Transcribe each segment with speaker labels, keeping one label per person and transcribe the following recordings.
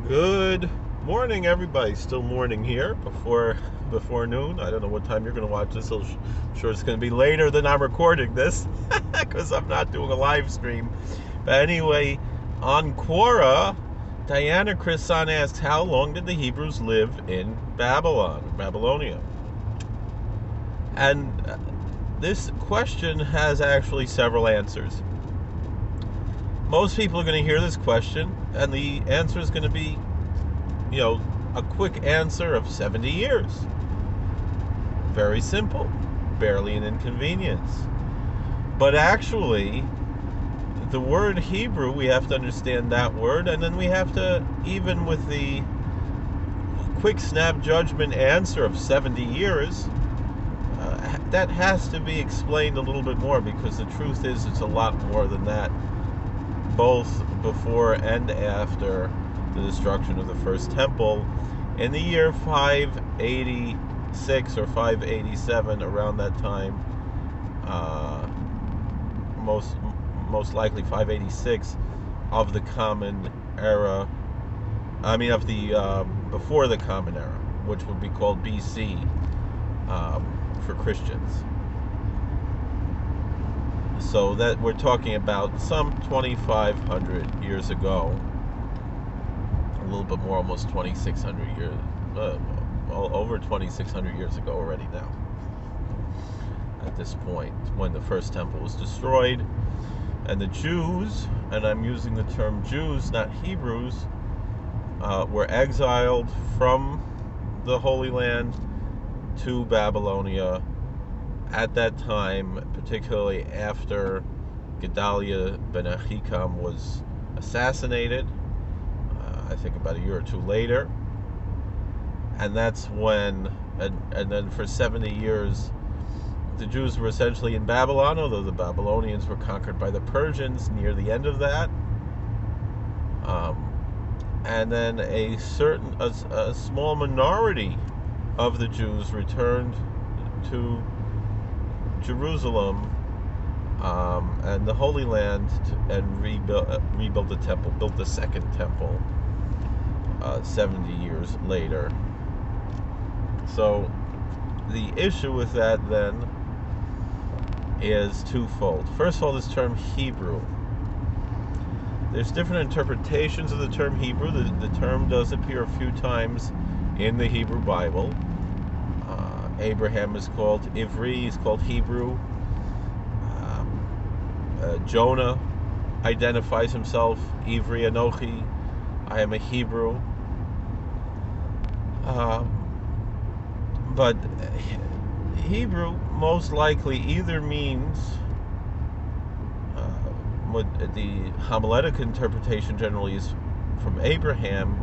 Speaker 1: Good morning, everybody. Still morning here before noon. I don't know what time you're going to watch this. I'm sure it's going to be later than I'm recording this because I'm not doing a live stream. But anyway, on Quora, Diana Chrisson asks, how long did the Hebrews live in Babylonia? And this question has actually several answers. Most people are going to hear this question, and the answer is going to be, a quick answer of 70 years. Very simple. Barely an inconvenience. But actually, the word Hebrew, we have to understand that word, and then we have to, even with the quick snap judgment answer of 70 years, that has to be explained a little bit more, because the truth is it's a lot more than that, both before and after the destruction of the first temple in the year 586 or 587, around that time, most likely 586 of the Common Era. Of the before the Common Era, which would be called BC for Christians. So that we're talking about some 2,500 years ago, a little bit more, almost 2,600 years, over 2,600 years ago already now. At this point, when the first temple was destroyed, and the Jews, and I'm using the term Jews, not Hebrews, were exiled from the Holy Land to Babylonia. At that time, particularly after Gedaliah ben Ahikam was assassinated, I think about a year or two later, and that's when, and then for 70 years, the Jews were essentially in Babylon, although the Babylonians were conquered by the Persians near the end of that. And then a small minority of the Jews returned to Jerusalem and the Holy Land and rebuilt the temple, built the second temple 70 years later. So the issue with that then is twofold. First of all, this term Hebrew. There's different interpretations of the term Hebrew. The term does appear a few times in the Hebrew Bible. Abraham is called Ivri, he's called Hebrew. Jonah identifies himself, Ivri Anochi, I am a Hebrew. But Hebrew most likely either means, what the homiletic interpretation generally is, from Abraham,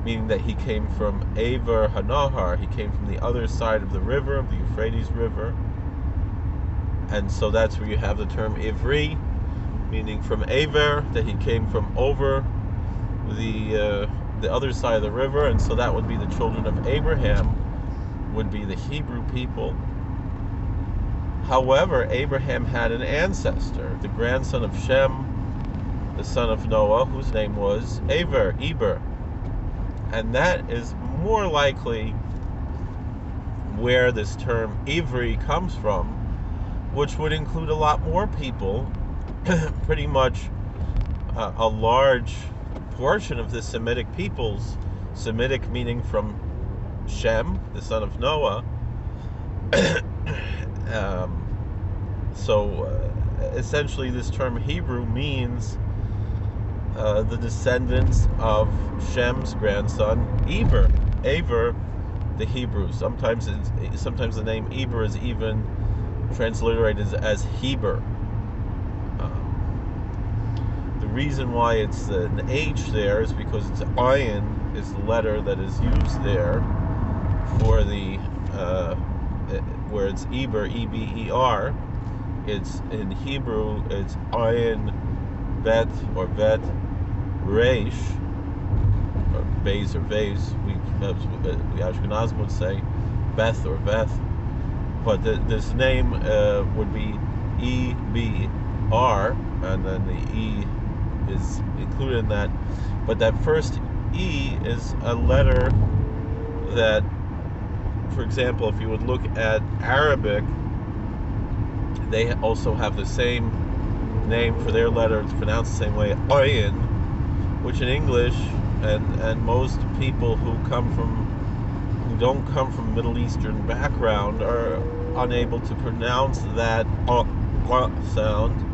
Speaker 1: meaning that he came from Aver Hanahar, he came from the other side of the river, of the Euphrates River, and so that's where you have the term Ivri, meaning from Aver, that he came from over the other side of the river, and so that would be the children of Abraham, would be the Hebrew people. However, Abraham had an ancestor, the grandson of Shem, the son of Noah, whose name was Eber, and that is more likely where this term Ivri comes from, which would include a lot more people, pretty much a large portion of the Semitic peoples, Semitic meaning from Shem, the son of Noah. Essentially this term Hebrew means the descendants of Shem's grandson Eber, the Hebrew. Sometimes the name Eber is even transliterated as Heber. The reason why it's an H there is because it's ayin is the letter that is used there for the where it's Eber, E-B-E-R. It's in Hebrew, it's ayin bet or vet reish, or beis or vase. We Ashkenazim would say Beth or Veth, but this name would be E-B-R, and then the E is included in that. But that first E is a letter that, for example, if you would look at Arabic, they also have the same name for their letter. It's pronounced the same way, Ayin, which in English, and most people who don't come from Middle Eastern background are unable to pronounce that sound,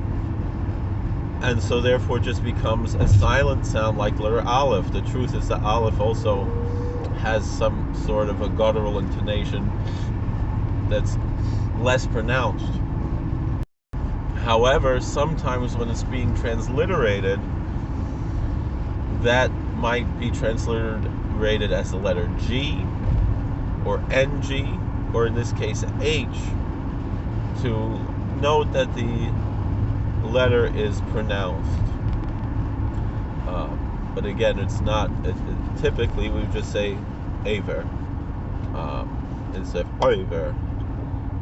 Speaker 1: and so therefore just becomes a silent sound like letter Aleph. The truth is that Aleph also has some sort of a guttural intonation that's less pronounced. However, sometimes when it's being transliterated, that might be transliterated as the letter G or NG, or in this case H, to note that the letter is pronounced. But again, it's not. Typically, we just say Aver instead of Aver.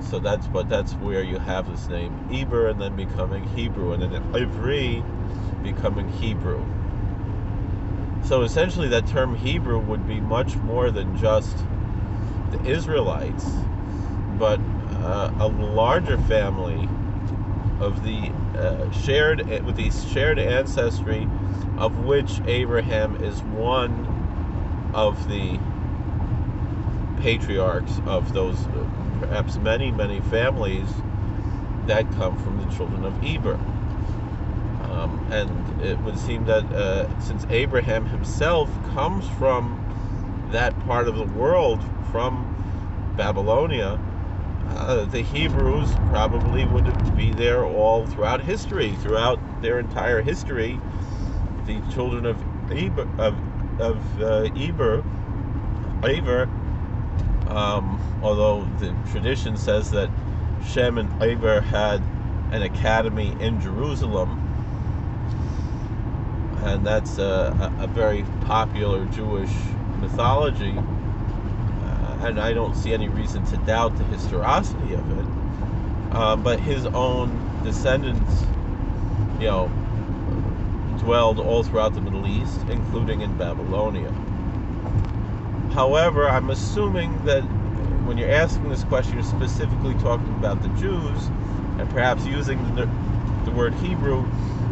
Speaker 1: So that's where you have this name Eber, and then becoming Hebrew, and then Ivri becoming Hebrew. So essentially, that term Hebrew would be much more than just the Israelites, but a larger family of the shared ancestry, of which Abraham is one of the patriarchs of those perhaps many families that come from the children of Eber. And it would seem that since Abraham himself comes from that part of the world, from Babylonia, the Hebrews probably would be there all throughout history, throughout their entire history. The children of Eber, although the tradition says that Shem and Eber had an academy in Jerusalem, and that's a very popular Jewish mythology, and I don't see any reason to doubt the historicity of it. But his own descendants, dwelled all throughout the Middle East, including in Babylonia. However, I'm assuming that when you're asking this question, you're specifically talking about the Jews, and perhaps using the word Hebrew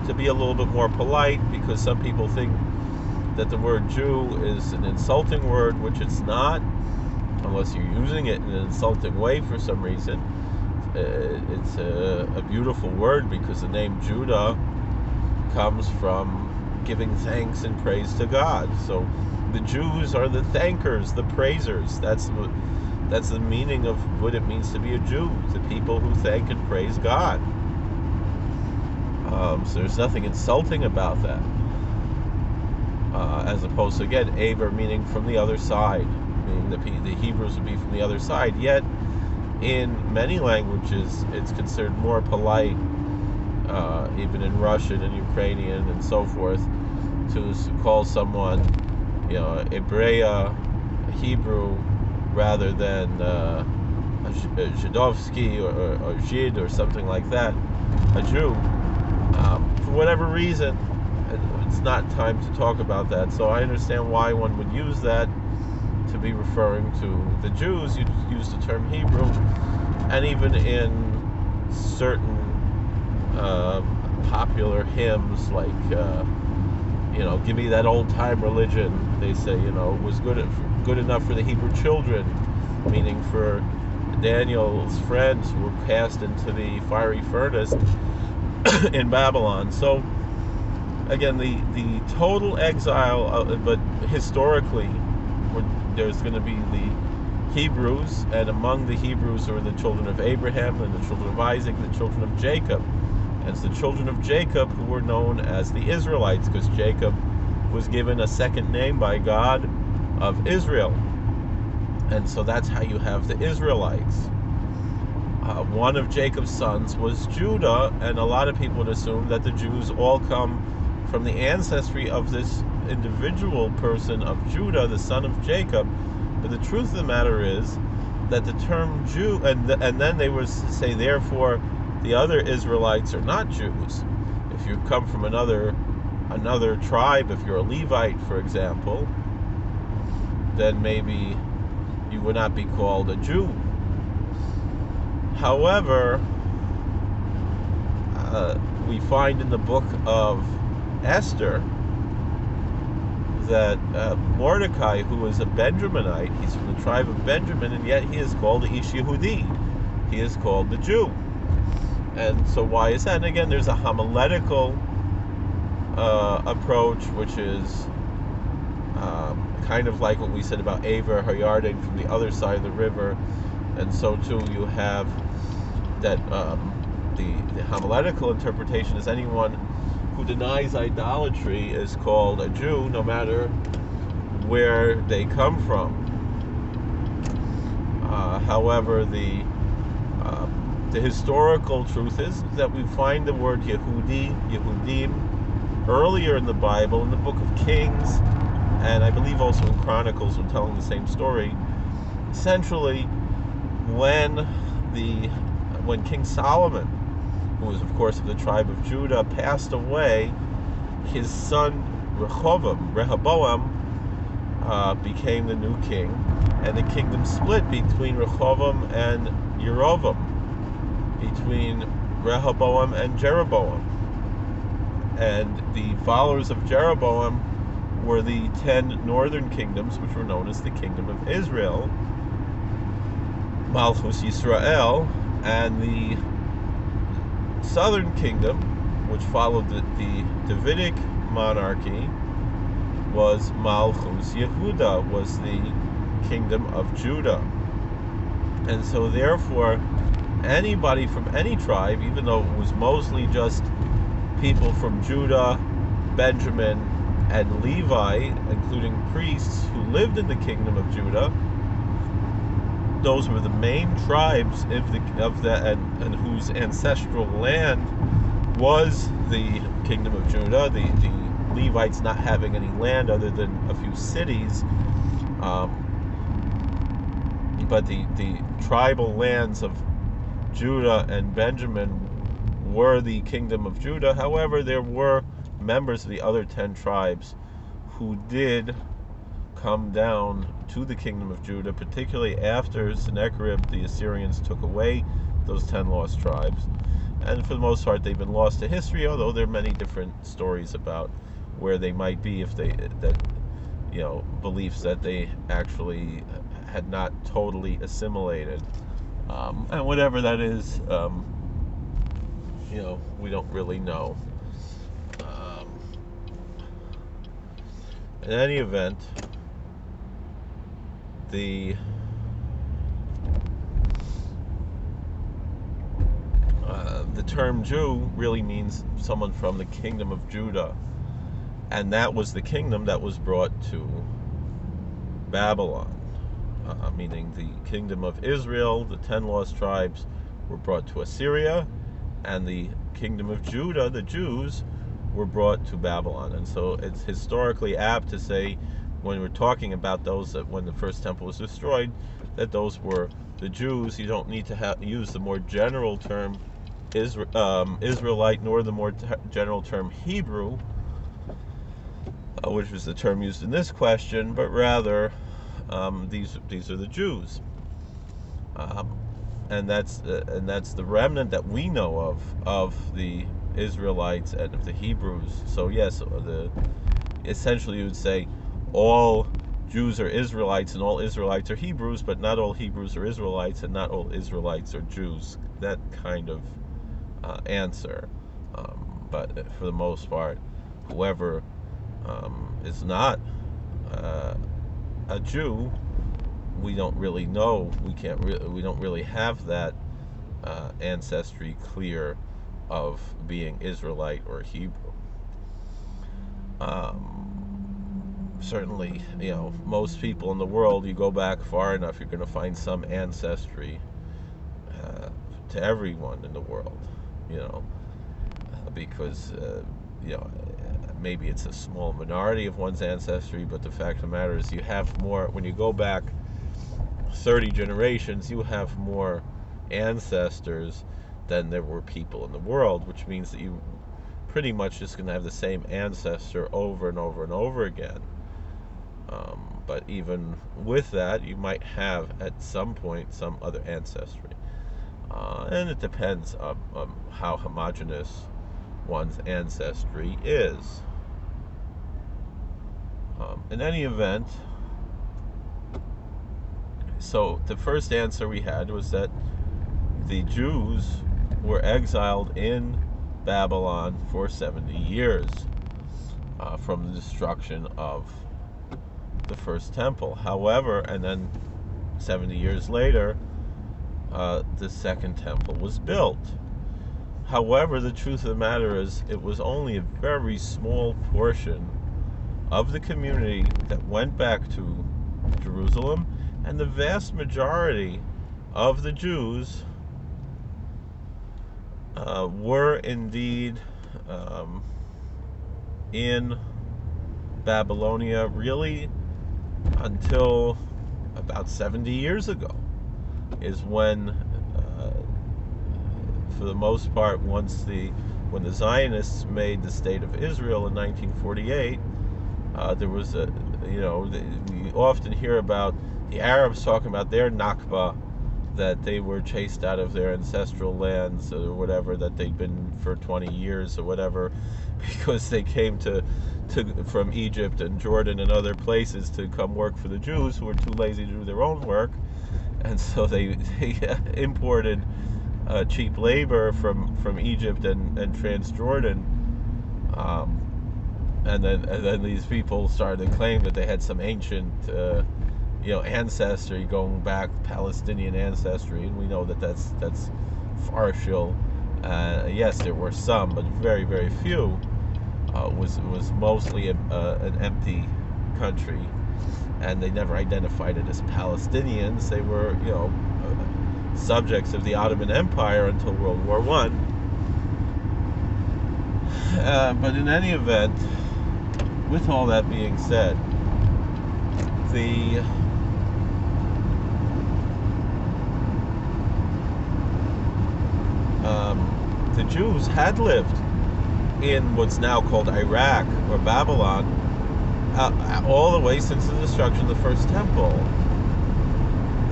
Speaker 1: to be a little bit more polite, because some people think that the word Jew is an insulting word, which it's not, unless you're using it in an insulting way for some reason. It's a beautiful word, because the name Judah comes from giving thanks and praise to God. So the Jews are the thankers, the praisers. That's the meaning of what it means to be a Jew, the people who thank and praise God. So there's nothing insulting about that. As opposed to, again, Aver meaning from the other side, meaning the Hebrews would be from the other side. Yet, in many languages, it's considered more polite, even in Russian and Ukrainian and so forth, to call someone, Hebrea, Hebrew, rather than a Zhidovsky or Zhid or something like that, a Jew. For whatever reason, it's not time to talk about that. So I understand why one would use that to be referring to the Jews. You'd use the term Hebrew, and even in certain popular hymns, like give me that old time religion, they say, it was good enough for the Hebrew children, meaning for Daniel's friends who were cast into the fiery furnace in Babylon. So again, the total exile, but historically, there's going to be the Hebrews, and among the Hebrews are the children of Abraham and the children of Isaac and the children of Jacob. And it's the children of Jacob who were known as the Israelites, because Jacob was given a second name by God of Israel. And so that's how you have the Israelites. One of Jacob's sons was Judah, and a lot of people would assume that the Jews all come from the ancestry of this individual person of Judah, the son of Jacob. But the truth of the matter is that the term Jew, and then they would say, therefore, the other Israelites are not Jews. If you come from another another tribe, if you're a Levite, for example, then maybe you would not be called a Jew. However, we find in the book of Esther that Mordecai, who is a Benjaminite, he's from the tribe of Benjamin, and yet he is called the Ish Yehudi. He is called the Jew. And so why is that? And again, there's a homiletical approach, which is kind of like what we said about Ava Hayarden from the other side of the river. And so too you have that the homiletical interpretation is anyone who denies idolatry is called a Jew, no matter where they come from. However, the historical truth is that we find the word Yehudi, Yehudim, earlier in the Bible, in the book of Kings, and I believe also in Chronicles, when telling the same story. Essentially, when King Solomon, who was of course of the tribe of Judah, passed away, his son Rehoboam became the new king, and the kingdom split between Rehoboam and Yerovam, between Rehoboam and Jeroboam. And the followers of Jeroboam were the 10 northern kingdoms, which were known as the Kingdom of Israel, Malchus Yisrael, and the southern kingdom, which followed the Davidic monarchy, was Malchus Yehuda, was the kingdom of Judah. And so therefore, anybody from any tribe, even though it was mostly just people from Judah, Benjamin, and Levi, including priests who lived in the kingdom of Judah, those were the main tribes and whose ancestral land was the kingdom of Judah. The Levites not having any land other than a few cities, but the tribal lands of Judah and Benjamin were the kingdom of Judah. However, there were members of the other 10 tribes who did come down to the kingdom of Judah, particularly after Sennacherib, the Assyrians took away those 10 lost tribes. And for the most part, they've been lost to history, although there are many different stories about where they might be, if beliefs that they actually had not totally assimilated. And whatever that is, we don't really know. In any event, the term Jew really means someone from the kingdom of Judah, and that was the kingdom that was brought to Babylon, meaning the kingdom of Israel, the 10 lost tribes, were brought to Assyria, and the kingdom of Judah, the Jews, were brought to Babylon. And so it's historically apt to say, when we're talking about those, that when the first temple was destroyed, that those were the Jews. You don't need to use the more general term Israelite, nor the more general term Hebrew, which was the term used in this question, but rather these are the Jews, and that's the remnant that we know of the Israelites and of the Hebrews. So yes, essentially you would say all Jews are Israelites and all Israelites are Hebrews, but not all Hebrews are Israelites and not all Israelites are Jews. That kind of answer. But for the most part, whoever is not a Jew, we don't really know. We don't really have that ancestry clear of being Israelite or Hebrew. Certainly, most people in the world, you go back far enough, you're going to find some ancestry to everyone in the world, because maybe it's a small minority of one's ancestry, but the fact of the matter is you have more. When you go back 30 generations, you have more ancestors than there were people in the world, which means that you pretty much just going to have the same ancestor over and over and over again. But even with that, you might have at some point some other ancestry. And it depends on how homogeneous one's ancestry is. In any event, so the first answer we had was that the Jews were exiled in Babylon for 70 years from the destruction of the first temple. However, and then 70 years later, the second temple was built. However, the truth of the matter is it was only a very small portion of the community that went back to Jerusalem, and the vast majority of the Jews were indeed in Babylonia really until about 70 years ago is when, for the most part, when the Zionists made the state of Israel in 1948, there was we often hear about the Arabs talking about their Nakba, that they were chased out of their ancestral lands or whatever, that they'd been for 20 years or whatever, because they came from Egypt and Jordan and other places to come work for the Jews, who were too lazy to do their own work, and so they imported cheap labor from Egypt and Transjordan, and then these people started to claim that they had some ancient ancestry going back, Palestinian ancestry, and we know that that's partial. Yes, there were some, but very, very few. Was mostly an empty country, and they never identified it as Palestinians. They were, subjects of the Ottoman Empire until World War I. But in any event, with all that being said, the Jews had lived in what's now called Iraq or Babylon all the way since the destruction of the first temple,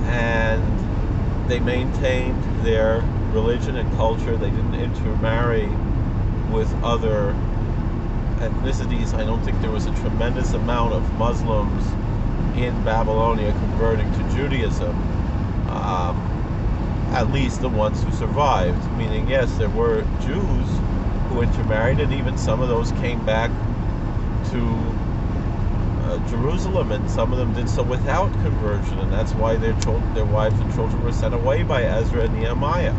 Speaker 1: and they maintained their religion and culture. They didn't intermarry with other ethnicities. I don't think there was a tremendous amount of Muslims in Babylonia converting to Judaism, at least the ones who survived, meaning yes, there were Jews who intermarried, and even some of those came back to Jerusalem, and some of them did so without conversion, and that's why their wives and children were sent away by Ezra and Nehemiah.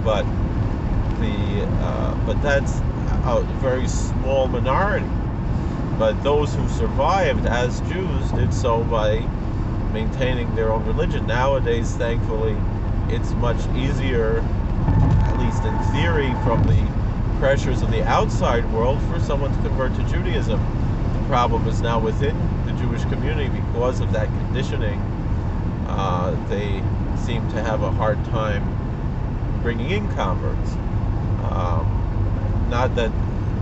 Speaker 1: But that's a very small minority. But those who survived as Jews did so by maintaining their own religion. Nowadays, thankfully, it's much easier, at least in theory, from the pressures of the outside world, for someone to convert to Judaism. The problem is now within the Jewish community, because of that conditioning, they seem to have a hard time bringing in converts.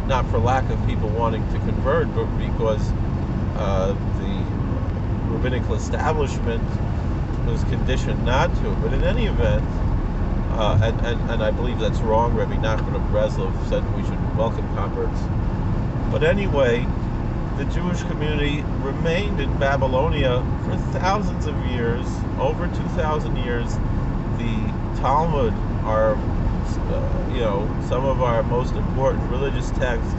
Speaker 1: Not for lack of people wanting to convert, but because the rabbinical establishment was conditioned not to. But in any event, and I believe that's wrong. Rabbi Nachman of Breslov said we should welcome converts. But anyway, the Jewish community remained in Babylonia for thousands of years, over 2,000 years. The Talmud are, some of our most important religious texts,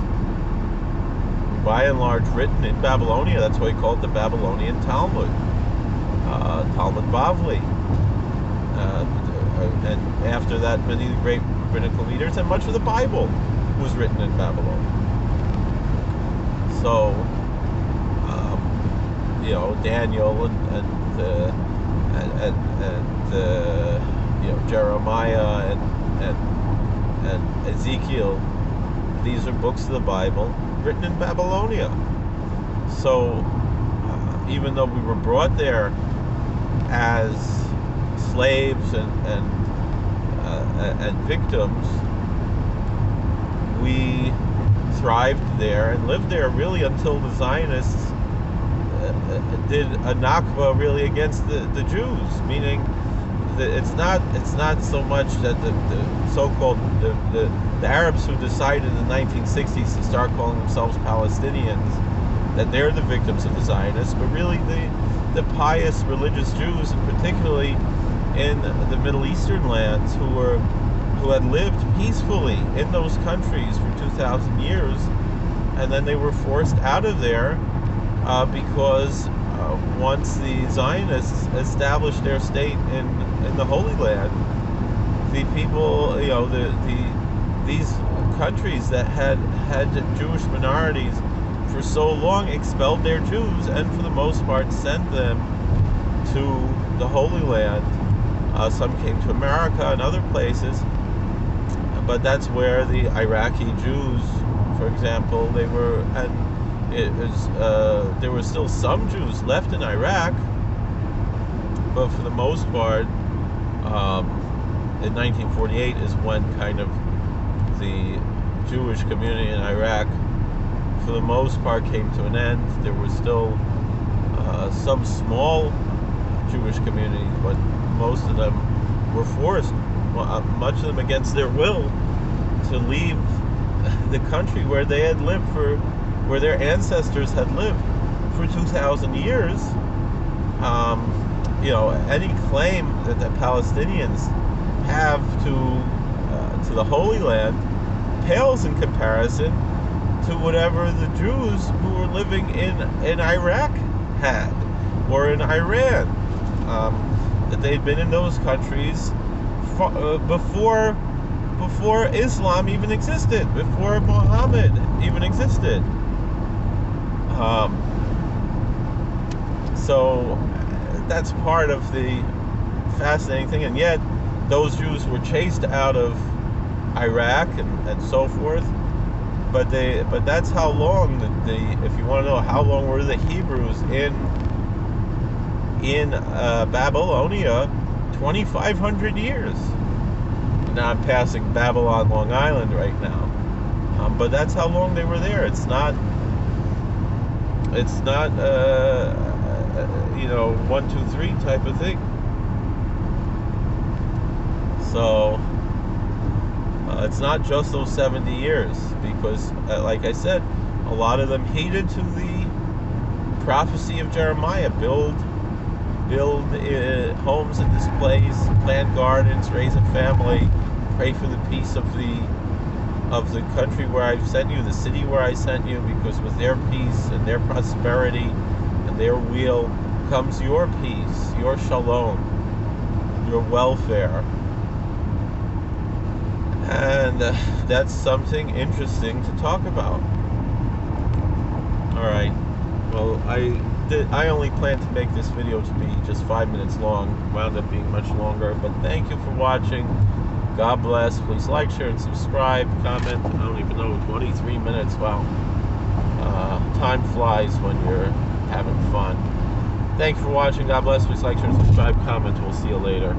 Speaker 1: by and large, written in Babylonia. That's why we call it the Babylonian Talmud, Talmud Bavli. And after that, many of the great rabbinical leaders, and much of the Bible was written in Babylon. So, Daniel and Jeremiah and Ezekiel, these are books of the Bible written in Babylonia. So, even though we were brought there as slaves and victims, we thrived there and lived there really until the Zionists did a Nakba really against the Jews, meaning that it's not so much that the so-called the Arabs who decided in the 1960s to start calling themselves Palestinians, that they're the victims of the Zionists, but really the pious religious Jews, and particularly in the Middle Eastern lands, who had lived peacefully in those countries for 2,000 years, and then they were forced out of there because once the Zionists established their state in the Holy Land, the people, these countries that had Jewish minorities for so long expelled their Jews, and for the most part sent them to the Holy Land. Some came to America and other places, but that's where the Iraqi Jews, for example, there were still some Jews left in Iraq, but for the most part, in 1948 is when kind of the Jewish community in Iraq, for the most part, came to an end. There were still some small Jewish communities, but most of them were forced, much of them against their will, to leave the country where they had lived where their ancestors had lived for 2,000 years. Any claim that the Palestinians have to the Holy Land pales in comparison to whatever the Jews who were living in Iraq had, or in Iran, that they'd been in those countries before Islam even existed, before Muhammad even existed. So that's part of the fascinating thing, and yet those Jews were chased out of Iraq and so forth. But that's how long if you want to know how long were the Hebrews in Babylonia, 2,500 years. Now I'm passing Babylon, Long Island right now, but that's how long they were there. It's not 1, 2, 3 type of thing. So it's not just those 70 years, because like I said, a lot of them heeded to the prophecy of Jeremiah: build homes in this place, plant gardens, raise a family, pray for the peace of the country where I've sent you, the city where I sent you, because with their peace and their prosperity and their weal comes your peace, your shalom, your welfare. And that's something interesting to talk about. All right. Well, I only planned to make this video to be just 5 minutes long. Wound up being much longer. But thank you for watching. God bless. Please like, share, and subscribe. Comment. I don't even know, 23 minutes. Wow. Time flies when you're having fun. Thank you for watching. God bless. Please like, share, and subscribe. Comment. We'll see you later.